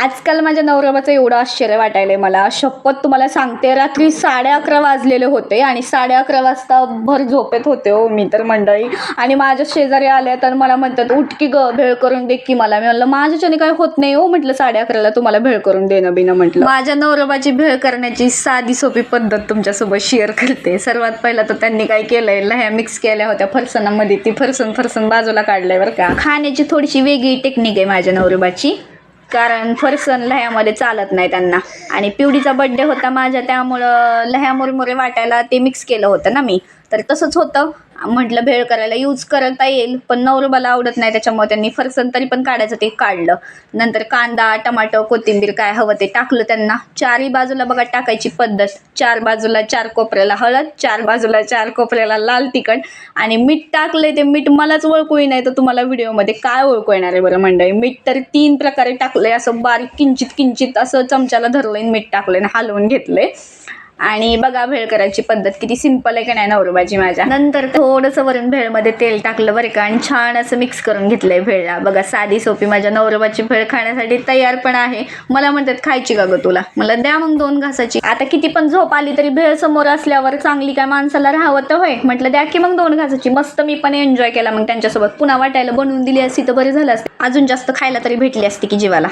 आजकाल माझ्या नवऱ्याचं एवढं आश्चर्य वाटायलंय मला, शपथ तुम्हाला सांगते. रात्री 11:30 वाजलेले होते आणि 11:30 वाजता भर झोपेत होते हो मी तर मंडळी. आणि माझ्या शेजारी आल्या तर मला म्हणतात उठ की ग, भेळ करून दे की मला. मी म्हणलं माझ्याच्याने काय होत नाही हो, म्हटलं 11:30ला तुम्हाला भेळ करून देणं बिनं. म्हटलं माझ्या नवऱ्याची भेळ करण्याची साधी सोपी पद्धत तुमच्यासोबत शेअर करते. सर्वात पहिला तर त्यांनी काय केलंय, लह्या मिक्स केल्या होत्या फरसाणामध्ये, ती फरसन बाजूला काढलंय बरं का. खाण्याची थोडीशी वेगळी टेक्निक आहे माझ्या नवऱ्याची, कारण फरसन लह्यामध्ये चालत नाही त्यांना. आणि पिवडीचा बड्डे होता माझ्या, त्यामुळं लह्या मुरमुरे वाटायला ते मिक्स केलं होतं ना मी. तर तसंच होतं, म्हटलं भेळ करायला यूज करता येईल, पण नवरोबाला आवडत नाही त्याच्यामुळे त्यांनी फरसन तरी पण काढायचं ते काढलं. नंतर कांदा टमाटो कोथिंबीर काय हवं ते टाकलं त्यांना. चारही बाजूला बघा टाकायची पद्धत, 4 बाजूला 4 कोपऱ्याला हळद, 4 बाजूला 4 कोपऱ्याला लाल तिखट आणि मीठ टाकलंय. ते मीठ मलाच ओळखू नाही तर तुम्हाला व्हिडिओमध्ये काय ओळखू येणार आहे बरं मंडळी. मीठ तर 3 प्रकारे टाकलंय, असं बारीक किंचित असं चमच्याला धरलंय, मीठ टाकलंय आणि हलवून घेतलंय. आणि बघा भेळ करायची पद्धत किती सिंपल आहे की नाही नवरोबाची माझ्या. नंतर थोडंसं वरून भेळमध्ये तेल टाकलं बरं का, आणि छान असं मिक्स करून घेतलंय भेळला. बघा साधी सोपी माझ्या नवरोबाची भेळ खाण्यासाठी तयार पण आहे. मला म्हणतात खायची का गं तुला, मला द्या मग 2 घासाची. आता किती पण झोप आली तरी भेळ समोर असल्यावर चांगली काय माणसाला राहावं होय. म्हटलं द्या की मग 2 घासाची. मस्त मी पण एन्जॉय केला मग त्यांच्यासोबत. पुन्हा वाटायला बनवून दिली असती तर बरं झालं असतं, अजून जास्त खायला तरी भेटली असती की जीवाला.